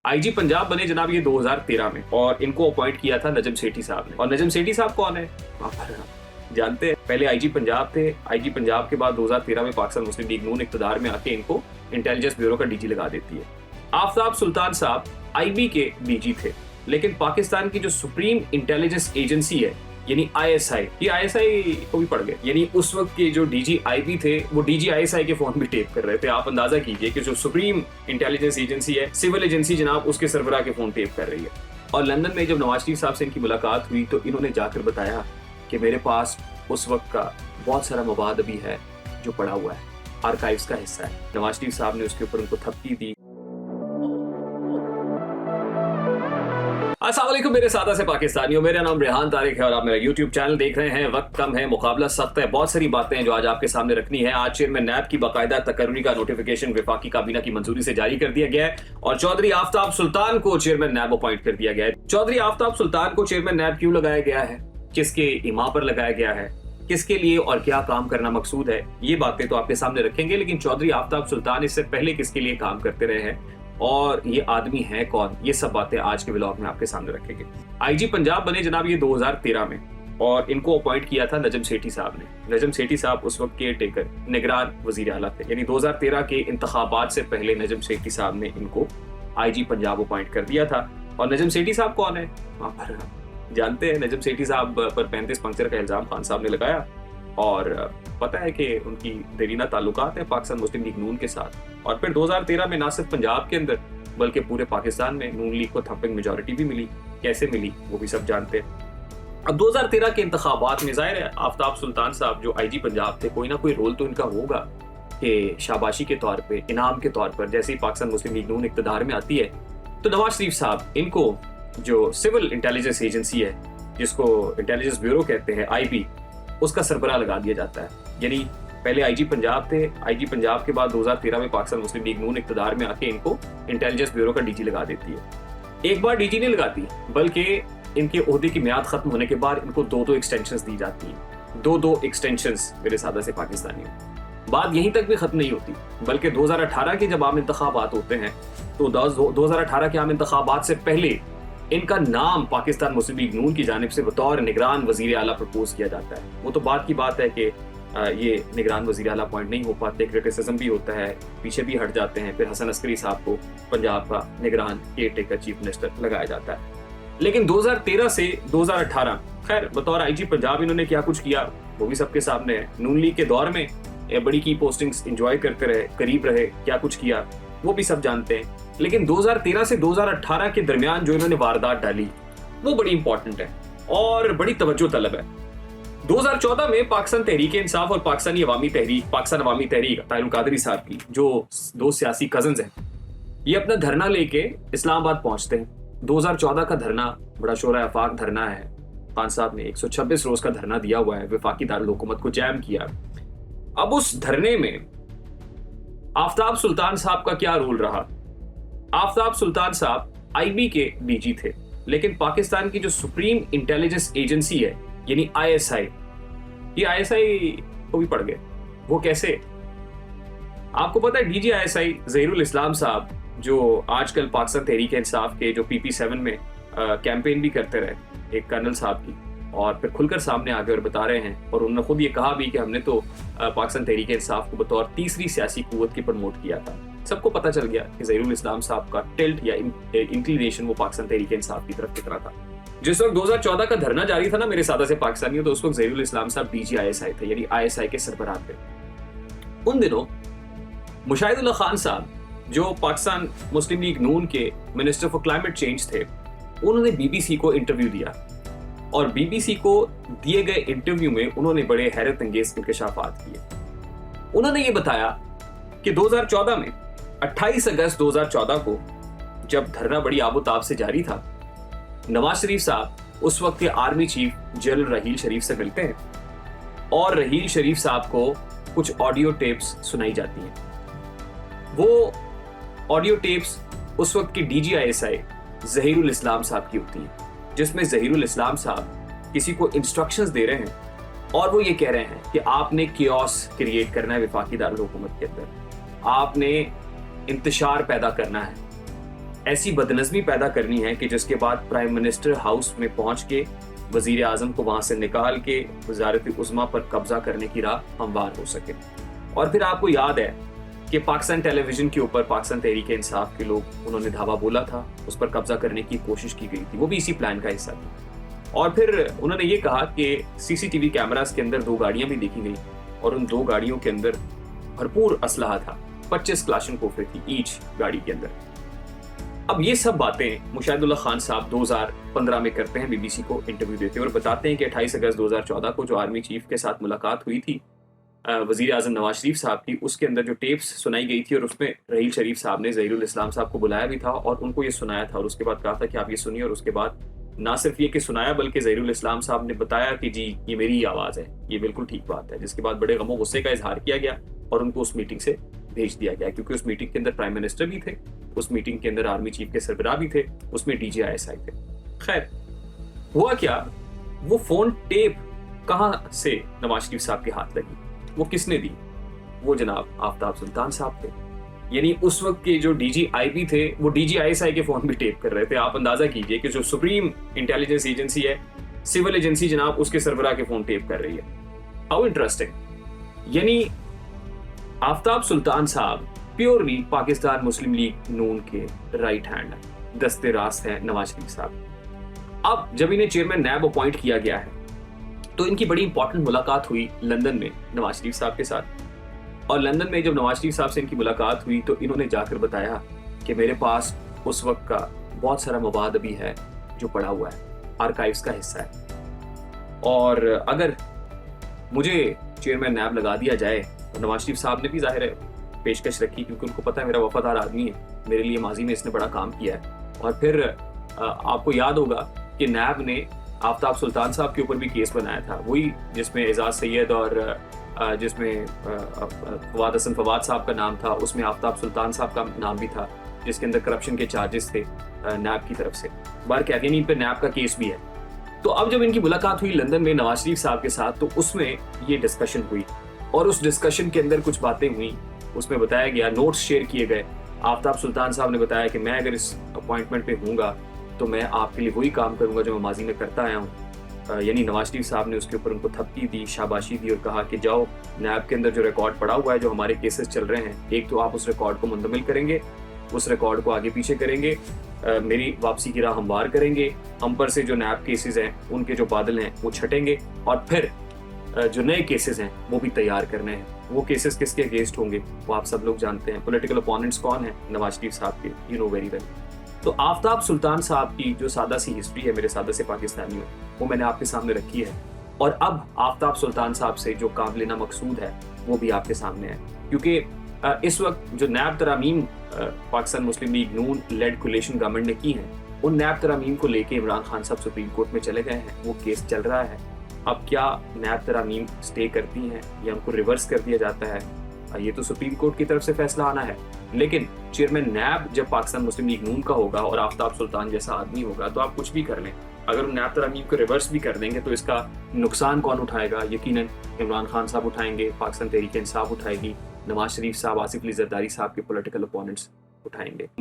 IG Punjab बने जनाब ये 2013 में और इनको अपॉइंट किया था नजम सेठी साहब ने। और नजम सेठी साहब कौन है आप जानते हैं। पहले आईजी पंजाब थे। आईजी पंजाब के बाद 2013 में पाकिस्तान मुस्लिम लीग नून इक़्तिदार में आके इनको इंटेलिजेंस ब्यूरो का डीजी लगा देती है। आफ्ताब सुल्तान साहब आईबी के डीजी थे, लेकिन पाकिस्तान की जो सुप्रीम इंटेलिजेंस एजेंसी है यानी आईएसआई, ये आईएसआई को भी पड़ गए। यानी उस वक्त के जो डीजी आईबी थे वो डीजी आईएसआई के फोन भी टेप कर रहे थे। आप अंदाजा कीजिए कि जो सुप्रीम इंटेलिजेंस एजेंसी है, सिविल एजेंसी जनाब, उसके सरबराह के फोन टेप कर रही है। और लंदन में जब नवाज शरीफ साहब से इनकी मुलाकात हुई तो इन्होंने जाकर बताया कि मेरे पास उस वक्त का बहुत सारा मवाद अभी है जो पड़ा हुआ है, आर्काइव्स का हिस्सा है। नवाज शरीफ साहब ने उसके ऊपर उनको थपकी दी। अस्सलाम वालेकुम मेरे सादा से पाकिस्तानियों, मेरा नाम रेहान तारिक है और आप मेरा YouTube चैनल देख रहे हैं। वक्त कम है, मुकाबला सख्त है, बहुत सारी बातें हैं जो आज आपके सामने रखनी है। आज चेयरमैन नैब की बाकायदा तकर्री का नोटिफिकेशन वफाकी काबीना की मंजूरी से जारी कर दिया गया है और चौधरी आफ्ताब सुल्तान को चेयरमैन नैब अपॉइंट कर दिया गया है। चौधरी आफ्ताब सुल्तान को चेयरमैन नैब क्यों लगाया गया है, किसके इमा पर लगाया गया है, किसके लिए और क्या काम करना मकसूद है, ये बातें तो आपके सामने रखेंगे। लेकिन चौधरी आफ्ताब सुल्तान इससे पहले किसके लिए काम करते रहे हैं और ये आदमी है कौन, ये सब बातें आज के व्लॉग में आपके सामने रखेंगे। आईजी पंजाब बने जनाब ये 2013 में और इनको अपॉइंट किया था नजम सेठी साहब ने। नजम सेठी साहब उस वक्त केयर टेकर निगरान वजीर आला थे। यानी 2013 के इंतखाबात से पहले नजम सेठी साहब ने इनको आईजी पंजाब अपॉइंट कर दिया था। और नजम सेठी साहब कौन है आप जानते हैं। नजम सेठी साहब पर 35 पंक्चर का इल्जाम खान साहब ने लगाया और पता है कि उनकी देरीना ताल्लुकात है पाकिस्तान मुस्लिम लीग नून के साथ। और फिर 2013 में ना सिर्फ पंजाब के अंदर बल्कि पूरे पाकिस्तान में नून लीग को थम्पिंग मेजॉरिटी भी मिली। कैसे मिली वो भी सब जानते हैं। अब 2013 के इंतखाबात में जाहिर है आफ्ताब सुल्तान साहब जो आईजी पंजाब थे, कोई ना कोई रोल तो इनका होगा कि शाबाशी के तौर पे, इनाम के तौर पर, जैसे ही पाकिस्तान मुस्लिम लीग नून इक़्तिदार में आती है तो नवाज शरीफ साहब इनको जो सिविल इंटेलिजेंस एजेंसी है, जिसको इंटेलिजेंस ब्यूरो कहते हैं, आईबी, उसका सरबराह लगा दिया जाता है। यानी पहले आईजी पंजाब थे, आईजी पंजाब के बाद 2013 में पाकिस्तान मुस्लिम लीग नून इक़्तिदार में आके इनको इंटेलिजेंस ब्यूरो का डीजी लगा देती है। एक बार डीजी नहीं लगाती बल्कि इनके ओहदे की मियाद खत्म होने के बाद इनको दो एक्सटेंशंस दी जाती हैं। दो एक्सटेंशंस मेरे सादा से पाकिस्तानियों। बात यहीं तक भी खत्म नहीं होती बल्कि 2018 के जब आम इंतखाबात होते हैं तो 2018 के आम इंतखाबात से पहले इनका नाम पाकिस्तान मुस्लिम लीग नून की जानिब से बतौर निगरान वजीर आला प्रपोज किया जाता है। वो तो बात की बात है कि ये निगरान वजीर आला अपॉइंट नहीं हो पाते, क्रिटिसिज्म भी होता है, पीछे भी हट जाते हैं। फिर हसन अस्करी साहब को पंजाब का निगरान केयर टेकर चीफ मिनिस्टर लगाया जाता है। लेकिन 2013 से 2018 खैर बतौर आईजी पंजाब इन्होंने क्या कुछ किया वो भी सबके सामने है। नून लीग के दौर में बड़ी की पोस्टिंग्स इंजॉय करते रहे, करीब रहे, क्या कुछ किया वो भी सब जानते हैं। लेकिन 2013 से 2018 के दरमियान जो इन्होंने वारदात डाली वो बड़ी इंपॉर्टेंट है और बड़ी तवज्जो तलब है। 2014 में पाकिस्तान तहरीक इंसाफ और पाकिस्तान अवामी तहरीक ताहिर कादरी साहब की जो दो सियासी कजन्स हैं, ये अपना धरना लेके इस्लामाबाद पहुंचते हैं। 2014 का धरना बड़ा शोर आफाक धरना है। खान साहब ने 126 रोज का धरना दिया हुआ है, वफाकी दारुल हुकूमत को जैम किया। अब उस धरने में आफ्ताब सुल्तान साहब का क्या रोल रहा। आफ्ताब सुल्तान साहब आईबी के डीजी थे, लेकिन पाकिस्तान की जो सुप्रीम इंटेलिजेंस एजेंसी है यानी आईएसआई, ये आईएसआई को भी पड़ गए। वो कैसे, आपको पता है डीजी आईएसआई ज़हीरुल इस्लाम साहब जो आजकल पाकिस्तान तहरीक इंसाफ के जो PP7 में कैंपेन भी करते रहे, एक कर्नल साहब की, और फिर खुलकर सामने आ गए और बता रहे हैं और उन्होंने खुद ये कहा भी कि हमने तो पाकिस्तान तहरीक इंसाफ को बतौर तीसरी सियासी कुव्वत की प्रमोट किया था। सबको पता चल गया कि ज़हीरुल इस्लाम साहब का टिल्ट या इंक्लिनेशन वो पाकिस्तान तहरीक इंसाफ की तरफ कितना था। जिस वक्त 2014 का धरना जारी था ना मेरे सादा से पाकिस्तानियों, तो उस वक्त ज़हीरुल इस्लाम साहब डीजी आईएसआई थे, यानी आईएसआई के सरबराह थे। उन दिनों मुशाहिदुल्लाह खान साहब जो पाकिस्तान मुस्लिम लीग नून के मिनिस्टर फॉर क्लाइमेट चेंज थे, उन्होंने BBC को इंटरव्यू दिया और BBC को दिए गए इंटरव्यू में उन्होंने बड़े हैरत अंगेज इंकशाफात किए। उन्होंने ये बताया कि 2014 में 28 अगस्त 2014 को जब धरना बड़ी आबोताब से जारी था, नवाज शरीफ साहब उस वक्त के आर्मी चीफ जनरल रहील शरीफ से मिलते हैं और रहील शरीफ साहब को कुछ ऑडियो टेप्स सुनाई जाती हैं। वो ऑडियो टेप्स उस वक्त की डीजी आईएसआई ज़हीरुल इस्लाम साहब की होती हैं, जिसमें ज़हीरुल इस्लाम साहब किसी को इंस्ट्रक्शंस दे रहे हैं और वो ये कह रहे हैं कि आपने कियोस क्रिएट करना है वफाकी दारुल हुकूमत के अंदर, आपने इंतशार पैदा करना है ऐसी बदनज़मी पैदा करनी है कि जिसके बाद प्राइम मिनिस्टर हाउस में पहुंच के वजीर आजम को वहां से निकाल के वजारत उज़्मा पर कब्जा करने की राह हमवार हो सके। और फिर आपको याद है कि पाकिस्तान टेलीविजन के ऊपर पाकिस्तान तहरीक इंसाफ के लोग उन्होंने धावा बोला था, उस पर कब्जा करने की कोशिश की गई थी, वो भी इसी प्लान का हिस्सा थी। और फिर उन्होंने ये कहा कि सीसीटीवी कैमरास के अंदर 2 गाड़ियां भी देखी गई और उन 2 गाड़ियों के अंदर भरपूर असलहा था, 25 क्लाशनकोफे थी ईच गाड़ी के अंदर। अब ये सब बातें मुशाहिदुल्लाह खान साहब 2015 में करते हैं, बीबीसी को इंटरव्यू देते हैं और बताते हैं कि 28 अगस्त 2014 को जो आर्मी चीफ के साथ मुलाकात हुई थी वजीर आजम नवाज शरीफ साहब की, उसके अंदर जो टेप्स सुनाई गई थी और उसमें रहील शरीफ साहब ने ज़हीरुल इस्लाम साहब को बुलाया भी था और उनको ये सुनाया था और उसके बाद कहा था कि आप ये सुनिए। और उसके बाद ना सिर्फ ये कि सुनाया बल्कि ज़हीरुल इस्लाम साहब ने बताया कि जी ये मेरी आवाज़ है, ये बिल्कुल ठीक बात है, जिसके बाद बड़े गमो गुस्से का इजहार किया गया और उनको उस मीटिंग से भेज दिया गया, क्योंकि उस मीटिंग के अंदर प्राइम मिनिस्टर भी थे, उस मीटिंग के अंदर आर्मी चीफ के सरबराह भी थे, उसमें DGISI थे। खैर हुआ क्या, वो फोन टेप कहाँ से नवाज शरीफ साहब के हाथ लगी, वो किसने दी? वो जनाब आफ्ताब सुल्तान साहब थे। यानी उस वक्त के जो DGIB थे वो DGISI के फोन भी टेप कर रहे थे। आप अंदाजा कीजिए कि जो सुप्रीम इंटेलिजेंस एजेंसी है, सिविल एजेंसी जनाब, उसके सरबराह के फोन टेप कर रही है। How interesting. यानी आफ्ताब सुल्तान साहब प्योरली पाकिस्तान मुस्लिम लीग नून के राइट हैंड है, दस्ते रास्त है नवाज शरीफ साहब। अब जब इन्हें चेयरमैन नैब अपॉइंट किया गया है तो इनकी बड़ी इंपॉर्टेंट मुलाकात हुई लंदन में नवाज शरीफ साहब के साथ। और लंदन में जब नवाज शरीफ साहब से इनकी मुलाकात हुई तो इन्होंने जाकर बताया कि मेरे पास उस वक्त का बहुत सारा मवाद अभी है जो पड़ा हुआ है, आर्काइव्स का हिस्सा है, और अगर मुझे चेयरमैन नैब लगा दिया जाए। और नवाज शरीफ साहब ने भी जाहिर है पेशकश रखी, क्योंकि उनको पता है मेरा वफादार आदमी है, मेरे लिए माजी में इसने बड़ा काम किया है। और फिर आपको याद होगा कि नैब ने आफ्ताब सुल्तान साहब के ऊपर भी केस बनाया था, वही जिसमें एजाज सैयद और जिसमें फवाद हसन फवाद साहब का नाम था, उसमें आफ्ताब सुल्तान साहब का नाम भी था, जिसके अंदर करप्शन के चार्जेस थे नैब की तरफ से। बार इन पे नैब का केस भी है। तो अब जब इनकी मुलाकात हुई लंदन में नवाज शरीफ साहब के साथ, तो उसमें ये डिस्कशन हुई और उस डिस्कशन के अंदर कुछ बातें हुई। उसमें बताया गया, नोट्स शेयर किए गए। आफ्ताब सुल्तान साहब ने बताया कि मैं अगर इस अपॉइंटमेंट पे हूँगा तो मैं आपके लिए वही काम करूँगा जो मैं माजी में करता आया हूँ। यानी नवाज शरीफ साहब ने उसके ऊपर उनको थपकी दी, शाबाशी दी और कहा कि जाओ नैब के अंदर जो रिकॉर्ड पड़ा हुआ है, जो हमारे केसेस चल रहे हैं, एक तो आप उस रिकॉर्ड को मुंतमिल करेंगे, उस रिकॉर्ड को आगे पीछे करेंगे, मेरी वापसी की राह हमवार करेंगे, हम पर से जो नैब केसेस हैं उनके जो बादल हैं वो छटेंगे, और फिर जो नए केसेस हैं वो भी तैयार करने हैं। वो केसेस किसके अगेंस्ट होंगे वो आप सब लोग जानते हैं। पॉलिटिकल अपोनेंट्स कौन है? नवाज शरीफ साहब के, यू नो वेरी वेल। तो आफ्ताब सुल्तान साहब की जो सादा सी हिस्ट्री है मेरे सादा से पाकिस्तानी में, वो मैंने आपके सामने रखी है। और अब आफ्ताब सुल्तान साहब से जो काम लेना मकसूद है वो भी आपके सामने है, क्योंकि इस वक्त जो नैब तरामीम पाकिस्तान मुस्लिम लीग नून लेड कोलिशन गवर्नमेंट ने की है, उन नैब तरामीम को लेके इमरान खान साहब सुप्रीम कोर्ट में चले गए हैं, वो केस चल रहा है। अब क्या नैब तरामीम स्टे करती हैं या उनको रिवर्स कर दिया जाता है, ये तो सुप्रीम कोर्ट की तरफ से फैसला आना है। लेकिन चेयरमैन नैब जब पाकिस्तान मुस्लिम लीग नून का होगा और आफ्ताब सुल्तान जैसा आदमी होगा तो आप कुछ भी कर लें, अगर नैब तरामीम को रिवर्स भी कर देंगे तो इसका नुकसान कौन उठाएगा? यकीनन इमरान खान साहब उठाएंगे, पाकिस्तान तहरीक इंसाफ उठाएगी, नवाज शरीफ साहब, आसिफ अली जरदारी साहब के पॉलिटिकल अपोनेंट्स उठाएंगे।